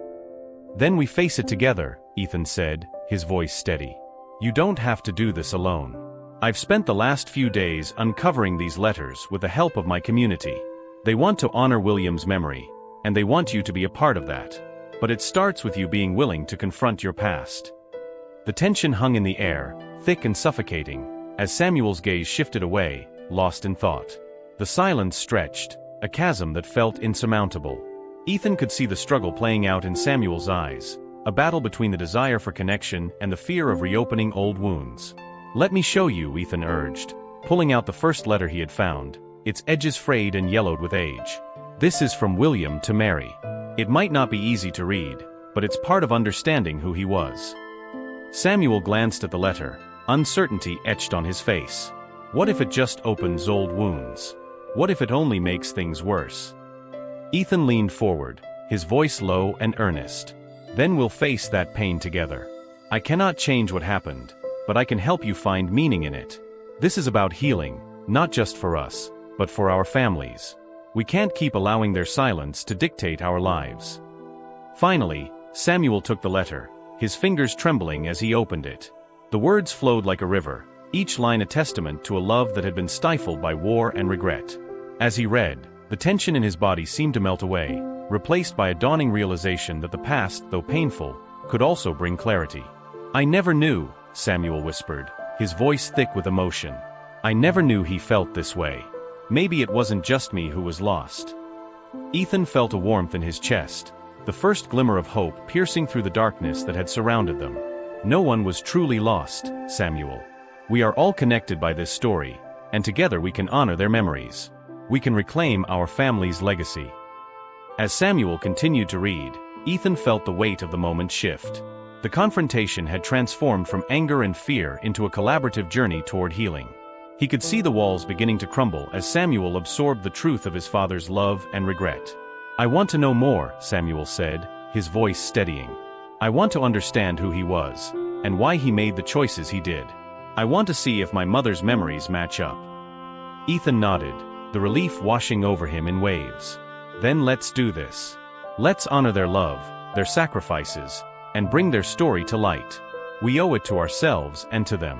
Then we face it together, Ethan said, his voice steady. You don't have to do this alone. I've spent the last few days uncovering these letters with the help of my community. They want to honor William's memory, and they want you to be a part of that. But it starts with you being willing to confront your past. The tension hung in the air, thick and suffocating, as Samuel's gaze shifted away, lost in thought. The silence stretched, a chasm that felt insurmountable. Ethan could see the struggle playing out in Samuel's eyes, a battle between the desire for connection and the fear of reopening old wounds. Let me show you, Ethan urged, pulling out the first letter he had found, its edges frayed and yellowed with age. This is from William to Mary. It might not be easy to read, but it's part of understanding who he was. Samuel glanced at the letter, uncertainty etched on his face. What if it just opens old wounds? What if it only makes things worse? Ethan leaned forward, his voice low and earnest. Then we'll face that pain together. I cannot change what happened, but I can help you find meaning in it. This is about healing, not just for us, but for our families. We can't keep allowing their silence to dictate our lives. Finally, Samuel took the letter, his fingers trembling as he opened it. The words flowed like a river, each line a testament to a love that had been stifled by war and regret. As he read, the tension in his body seemed to melt away, replaced by a dawning realization that the past, though painful, could also bring clarity. I never knew, Samuel whispered, his voice thick with emotion. I never knew he felt this way. Maybe it wasn't just me who was lost. Ethan felt a warmth in his chest, the first glimmer of hope piercing through the darkness that had surrounded them. No one was truly lost, Samuel. We are all connected by this story, and together we can honor their memories. We can reclaim our family's legacy. As Samuel continued to read, Ethan felt the weight of the moment shift. The confrontation had transformed from anger and fear into a collaborative journey toward healing. He could see the walls beginning to crumble as Samuel absorbed the truth of his father's love and regret. I want to know more, Samuel said, his voice steadying. I want to understand who he was, and why he made the choices he did. I want to see if my mother's memories match up. Ethan nodded, the relief washing over him in waves. Then let's do this. Let's honor their love, their sacrifices, and bring their story to light. We owe it to ourselves and to them.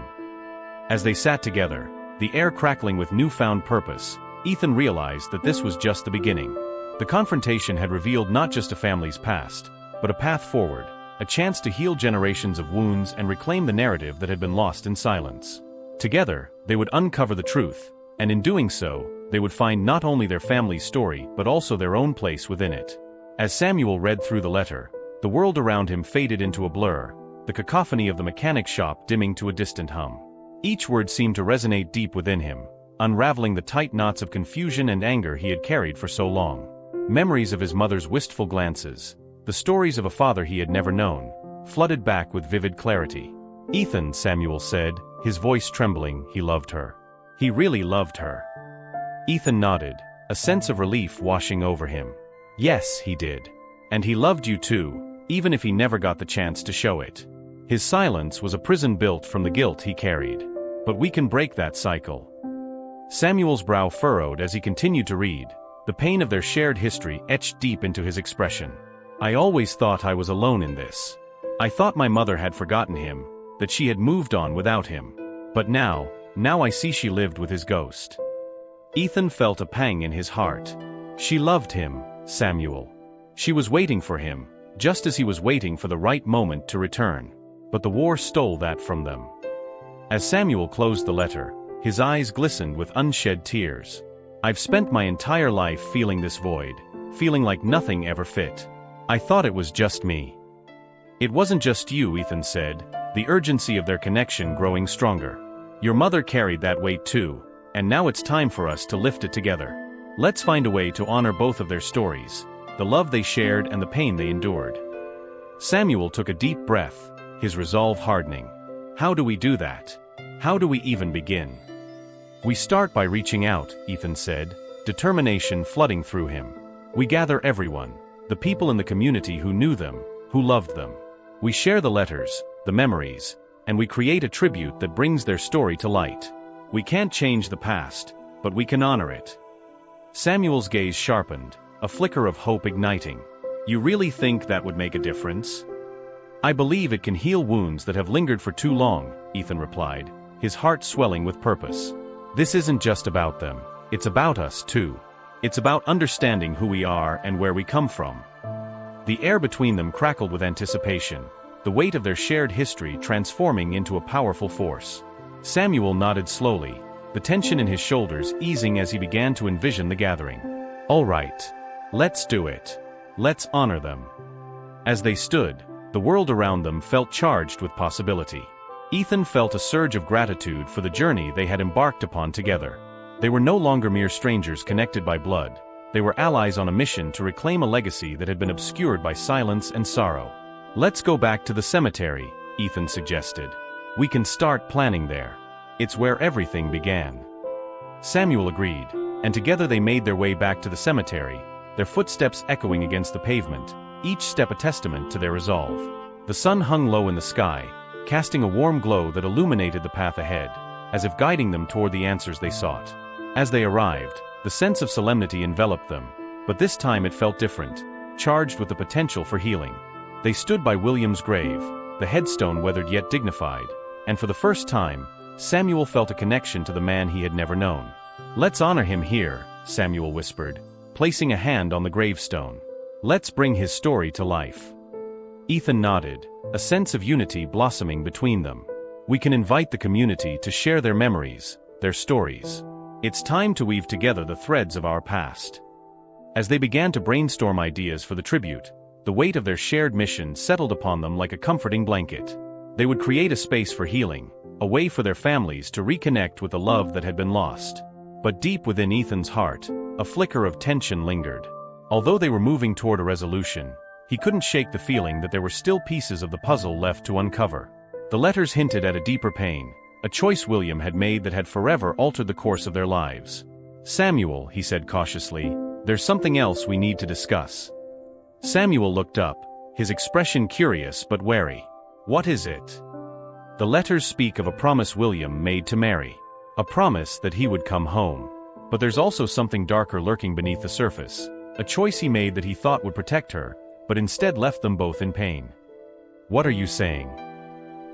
As they sat together, the air crackling with newfound purpose, Ethan realized that this was just the beginning. The confrontation had revealed not just a family's past, but a path forward, a chance to heal generations of wounds and reclaim the narrative that had been lost in silence. Together, they would uncover the truth, and in doing so, they would find not only their family's story but also their own place within it. As Samuel read through the letter, the world around him faded into a blur, the cacophony of the mechanic shop dimming to a distant hum. Each word seemed to resonate deep within him, unraveling the tight knots of confusion and anger he had carried for so long. Memories of his mother's wistful glances, the stories of a father he had never known, flooded back with vivid clarity. Ethan, Samuel said, his voice trembling, he loved her. He really loved her. Ethan nodded, a sense of relief washing over him. Yes, he did. And he loved you too, even if he never got the chance to show it. His silence was a prison built from the guilt he carried. But we can break that cycle. Samuel's brow furrowed as he continued to read, the pain of their shared history etched deep into his expression. I always thought I was alone in this. I thought my mother had forgotten him, that she had moved on without him. But now I see she lived with his ghost. Ethan felt a pang in his heart. She loved him, Samuel. She was waiting for him, just as he was waiting for the right moment to return. But the war stole that from them. As Samuel closed the letter, his eyes glistened with unshed tears. I've spent my entire life feeling this void, feeling like nothing ever fit. I thought it was just me. It wasn't just you, Ethan said, the urgency of their connection growing stronger. Your mother carried that weight too, and now it's time for us to lift it together. Let's find a way to honor both of their stories, the love they shared and the pain they endured. Samuel took a deep breath, his resolve hardening. How do we do that? How do we even begin? We start by reaching out, Ethan said, determination flooding through him. We gather everyone, the people in the community who knew them, who loved them. We share the letters, the memories, and we create a tribute that brings their story to light. We can't change the past, but we can honor it. Samuel's gaze sharpened, a flicker of hope igniting. You really think that would make a difference? I believe it can heal wounds that have lingered for too long, Ethan replied, his heart swelling with purpose. This isn't just about them, it's about us too. It's about understanding who we are and where we come from. The air between them crackled with anticipation, the weight of their shared history transforming into a powerful force. Samuel nodded slowly, the tension in his shoulders easing as he began to envision the gathering. All right, let's do it. Let's honor them. As they stood, the world around them felt charged with possibility. Ethan felt a surge of gratitude for the journey they had embarked upon together. They were no longer mere strangers connected by blood. They were allies on a mission to reclaim a legacy that had been obscured by silence and sorrow. Let's go back to the cemetery, Ethan suggested. We can start planning there. It's where everything began. Samuel agreed, and together they made their way back to the cemetery, their footsteps echoing against the pavement, each step a testament to their resolve. The sun hung low in the sky, casting a warm glow that illuminated the path ahead, as if guiding them toward the answers they sought. As they arrived, the sense of solemnity enveloped them, but this time it felt different, charged with the potential for healing. They stood by William's grave, the headstone weathered yet dignified, and for the first time, Samuel felt a connection to the man he had never known. Let's honor him here, Samuel whispered, placing a hand on the gravestone. Let's bring his story to life. Ethan nodded, a sense of unity blossoming between them. We can invite the community to share their memories, their stories. It's time to weave together the threads of our past. As they began to brainstorm ideas for the tribute, the weight of their shared mission settled upon them like a comforting blanket. They would create a space for healing, a way for their families to reconnect with the love that had been lost. But deep within Ethan's heart, a flicker of tension lingered. Although they were moving toward a resolution, he couldn't shake the feeling that there were still pieces of the puzzle left to uncover. The letters hinted at a deeper pain, a choice William had made that had forever altered the course of their lives. Samuel, he said cautiously, there's something else we need to discuss. Samuel looked up, his expression curious but wary. What is it? The letters speak of a promise William made to Mary. A promise that he would come home. But there's also something darker lurking beneath the surface, a choice he made that he thought would protect her, but instead left them both in pain. What are you saying?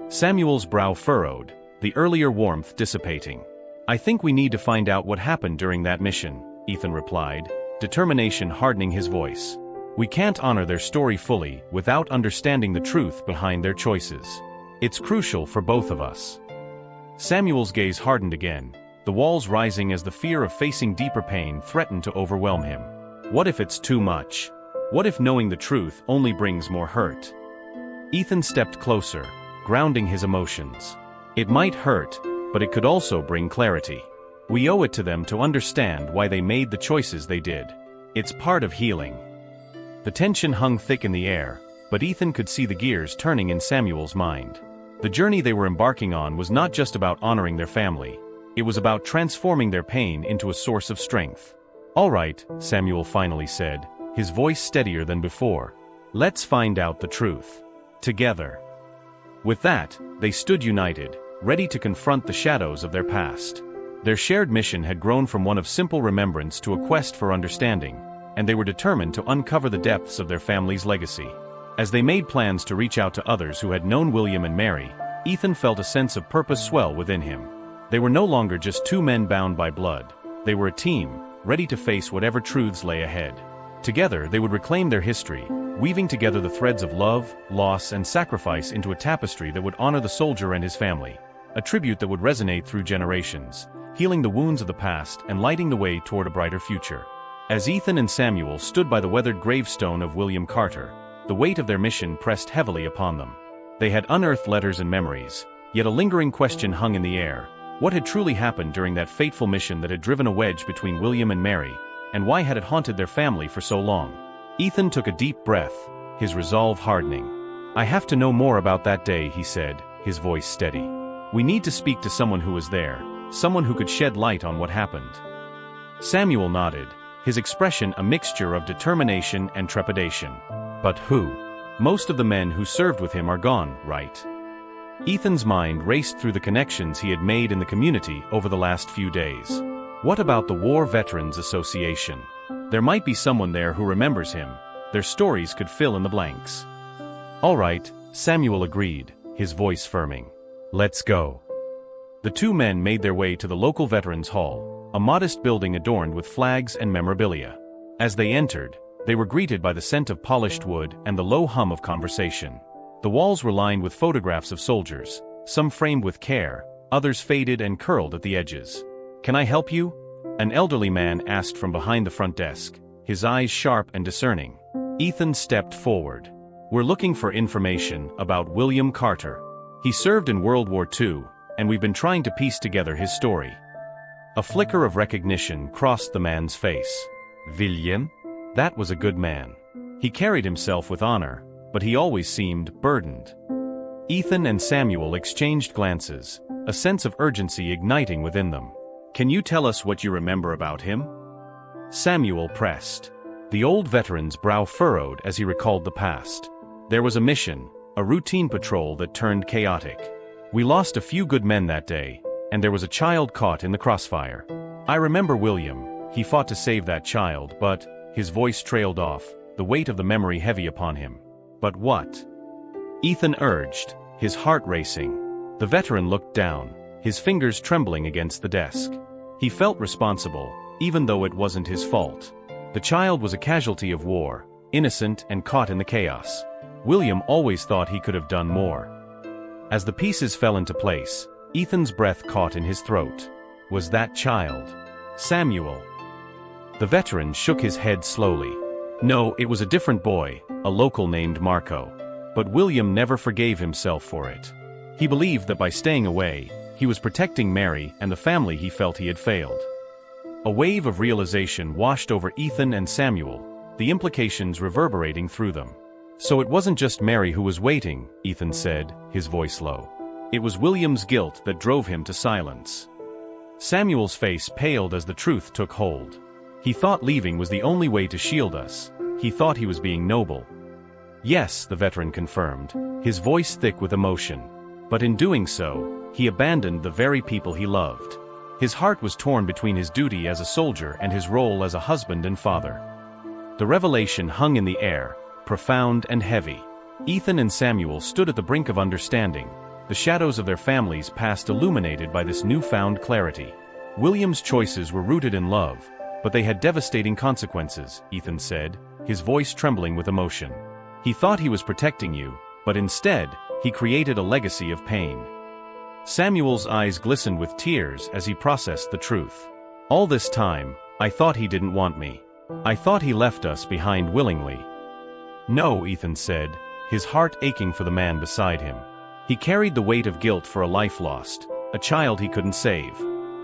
Samuel's brow furrowed, the earlier warmth dissipating. I think we need to find out what happened during that mission, Ethan replied, determination hardening his voice. We can't honor their story fully without understanding the truth behind their choices. It's crucial for both of us. Samuel's gaze hardened again, the walls rising as the fear of facing deeper pain threatened to overwhelm him. What if it's too much? What if knowing the truth only brings more hurt? Ethan stepped closer, grounding his emotions. It might hurt, but it could also bring clarity. We owe it to them to understand why they made the choices they did. It's part of healing. The tension hung thick in the air, but Ethan could see the gears turning in Samuel's mind. The journey they were embarking on was not just about honoring their family. It was about transforming their pain into a source of strength. All right, Samuel finally said, his voice steadier than before. Let's find out the truth. Together. With that, they stood united, ready to confront the shadows of their past. Their shared mission had grown from one of simple remembrance to a quest for understanding, and they were determined to uncover the depths of their family's legacy. As they made plans to reach out to others who had known William and Mary, Ethan felt a sense of purpose swell within him. They were no longer just two men bound by blood. They were a team, ready to face whatever truths lay ahead. Together, they would reclaim their history, weaving together the threads of love, loss, and sacrifice into a tapestry that would honor the soldier and his family. A tribute that would resonate through generations, healing the wounds of the past and lighting the way toward a brighter future. As Ethan and Samuel stood by the weathered gravestone of William Carter, the weight of their mission pressed heavily upon them. They had unearthed letters and memories, yet a lingering question hung in the air. What had truly happened during that fateful mission that had driven a wedge between William and Mary, and why had it haunted their family for so long? Ethan took a deep breath, his resolve hardening. I have to know more about that day, he said, his voice steady. We need to speak to someone who was there, someone who could shed light on what happened. Samuel nodded, his expression a mixture of determination and trepidation. But who? Most of the men who served with him are gone, right? Ethan's mind raced through the connections he had made in the community over the last few days. What about the War Veterans Association? There might be someone there who remembers him. Their stories could fill in the blanks. All right, Samuel agreed, his voice firming. Let's go. The two men made their way to the local Veterans Hall, a modest building adorned with flags and memorabilia. As they entered, they were greeted by the scent of polished wood and the low hum of conversation. The walls were lined with photographs of soldiers, some framed with care, others faded and curled at the edges. Can I help you? An elderly man asked from behind the front desk, his eyes sharp and discerning. Ethan stepped forward. We're looking for information about William Carter. He served in World War II, and we've been trying to piece together his story. A flicker of recognition crossed the man's face. William? That was a good man. He carried himself with honor, but he always seemed burdened. Ethan and Samuel exchanged glances, a sense of urgency igniting within them. Can you tell us what you remember about him? Samuel pressed. The old veteran's brow furrowed as he recalled the past. There was a mission, a routine patrol that turned chaotic. We lost a few good men that day, and there was a child caught in the crossfire. I remember William. He fought to save that child, but his voice trailed off, the weight of the memory heavy upon him. But what? Ethan urged, his heart racing. The veteran looked down, his fingers trembling against the desk. He felt responsible, even though it wasn't his fault. The child was a casualty of war, innocent and caught in the chaos. William always thought he could have done more. As the pieces fell into place, Ethan's breath caught in his throat. Was that child Samuel? The veteran shook his head slowly. No, it was a different boy, a local named Marco. But William never forgave himself for it. He believed that by staying away, he was protecting Mary and the family he felt he had failed. A wave of realization washed over Ethan and Samuel, the implications reverberating through them. So it wasn't just Mary who was waiting, Ethan said, his voice low. It was William's guilt that drove him to silence. Samuel's face paled as the truth took hold. He thought leaving was the only way to shield us. He thought he was being noble. Yes, the veteran confirmed, his voice thick with emotion. But in doing so, he abandoned the very people he loved. His heart was torn between his duty as a soldier and his role as a husband and father. The revelation hung in the air, profound and heavy. Ethan and Samuel stood at the brink of understanding, the shadows of their families' past illuminated by this newfound clarity. William's choices were rooted in love, but they had devastating consequences, Ethan said, his voice trembling with emotion. He thought he was protecting you, but instead, he created a legacy of pain. Samuel's eyes glistened with tears as he processed the truth. All this time, I thought he didn't want me. I thought he left us behind willingly. No, Ethan said, his heart aching for the man beside him. He carried the weight of guilt for a life lost, a child he couldn't save.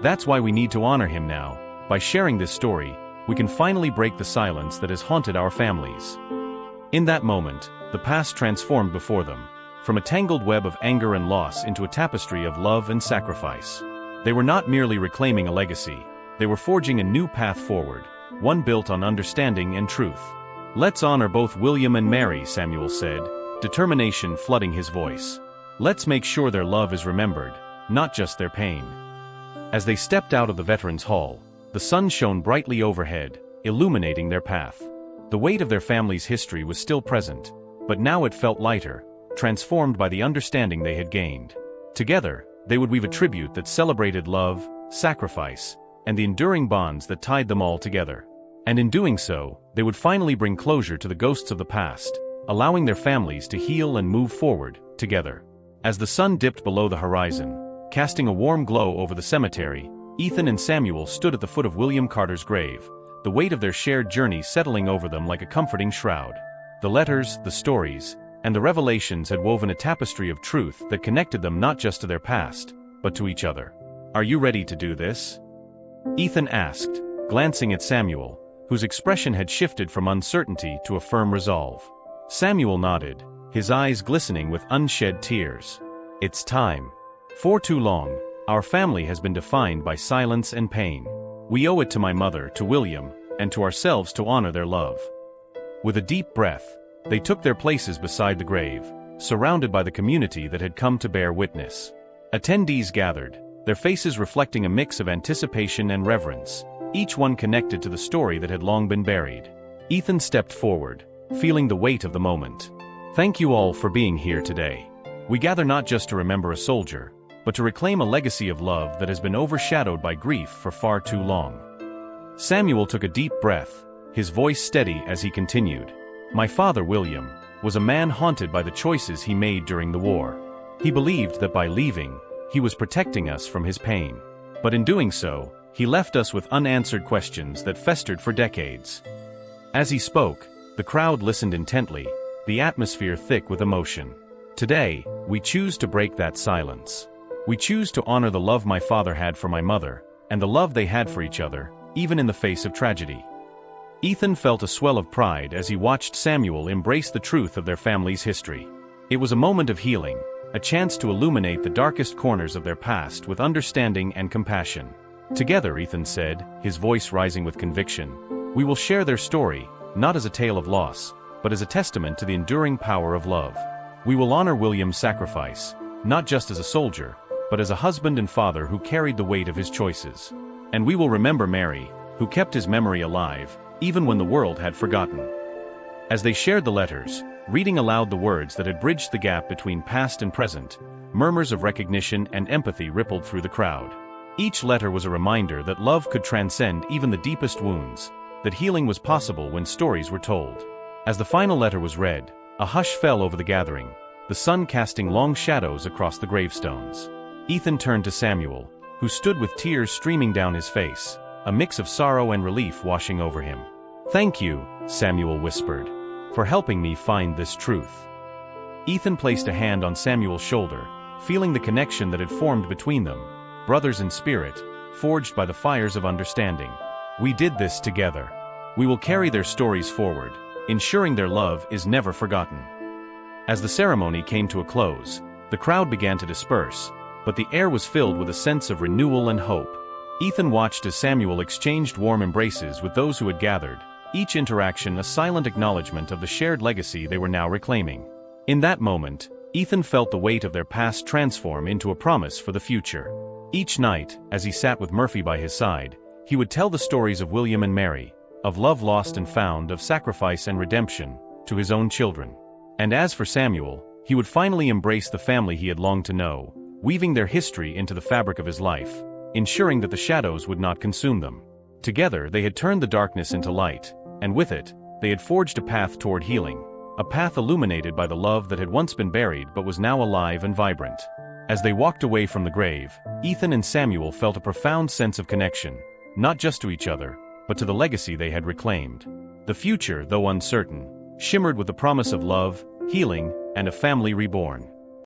That's why we need to honor him now. By sharing this story, we can finally break the silence that has haunted our families. In that moment, the past transformed before them, from a tangled web of anger and loss into a tapestry of love and sacrifice. They were not merely reclaiming a legacy, they were forging a new path forward, one built on understanding and truth. Let's honor both William and Mary, Samuel said, determination flooding his voice. Let's make sure their love is remembered, not just their pain. As they stepped out of the Veterans Hall, the sun shone brightly overhead, illuminating their path. The weight of their family's history was still present, but now it felt lighter, transformed by the understanding they had gained. Together, they would weave a tribute that celebrated love, sacrifice, and the enduring bonds that tied them all together. And in doing so, they would finally bring closure to the ghosts of the past, allowing their families to heal and move forward, together. As the sun dipped below the horizon, casting a warm glow over the cemetery, Ethan and Samuel stood at the foot of William Carter's grave, the weight of their shared journey settling over them like a comforting shroud. The letters, the stories, and the revelations had woven a tapestry of truth that connected them not just to their past, but to each other. Are you ready to do this? Ethan asked, glancing at Samuel, whose expression had shifted from uncertainty to a firm resolve. Samuel nodded, his eyes glistening with unshed tears. It's time. For too long, our family has been defined by silence and pain. We owe it to my mother, to William, and to ourselves to honor their love. With a deep breath, they took their places beside the grave, surrounded by the community that had come to bear witness. Attendees gathered, their faces reflecting a mix of anticipation and reverence, each one connected to the story that had long been buried. Ethan stepped forward, feeling the weight of the moment. Thank you all for being here today. We gather not just to remember a soldier, but to reclaim a legacy of love that has been overshadowed by grief for far too long. Samuel took a deep breath, his voice steady as he continued. My father, William, was a man haunted by the choices he made during the war. He believed that by leaving, he was protecting us from his pain. But in doing so, he left us with unanswered questions that festered for decades. As he spoke, the crowd listened intently, the atmosphere thick with emotion. Today, we choose to break that silence. We choose to honor the love my father had for my mother, and the love they had for each other, even in the face of tragedy. Ethan felt a swell of pride as he watched Samuel embrace the truth of their family's history. It was a moment of healing, a chance to illuminate the darkest corners of their past with understanding and compassion. Together, Ethan said, his voice rising with conviction, we will share their story, not as a tale of loss, but as a testament to the enduring power of love. We will honor William's sacrifice, not just as a soldier, but as a husband and father who carried the weight of his choices. And we will remember Mary, who kept his memory alive, even when the world had forgotten. As they shared the letters, reading aloud the words that had bridged the gap between past and present, murmurs of recognition and empathy rippled through the crowd. Each letter was a reminder that love could transcend even the deepest wounds, that healing was possible when stories were told. As the final letter was read, a hush fell over the gathering, the sun casting long shadows across the gravestones. Ethan turned to Samuel, who stood with tears streaming down his face, a mix of sorrow and relief washing over him. Thank you, Samuel whispered, for helping me find this truth. Ethan placed a hand on Samuel's shoulder, feeling the connection that had formed between them, brothers in spirit, forged by the fires of understanding. We did this together. We will carry their stories forward, ensuring their love is never forgotten. As the ceremony came to a close, the crowd began to disperse, but the air was filled with a sense of renewal and hope. Ethan watched as Samuel exchanged warm embraces with those who had gathered, each interaction a silent acknowledgement of the shared legacy they were now reclaiming. In that moment, Ethan felt the weight of their past transform into a promise for the future. Each night, as he sat with Murphy by his side, he would tell the stories of William and Mary, of love lost and found, of sacrifice and redemption, to his own children. And as for Samuel, he would finally embrace the family he had longed to know, weaving their history into the fabric of his life, ensuring that the shadows would not consume them. Together they had turned the darkness into light, and with it, they had forged a path toward healing, a path illuminated by the love that had once been buried but was now alive and vibrant. As they walked away from the grave, Ethan and Samuel felt a profound sense of connection, not just to each other, but to the legacy they had reclaimed. The future, though uncertain, shimmered with the promise of love, healing, and a family reborn.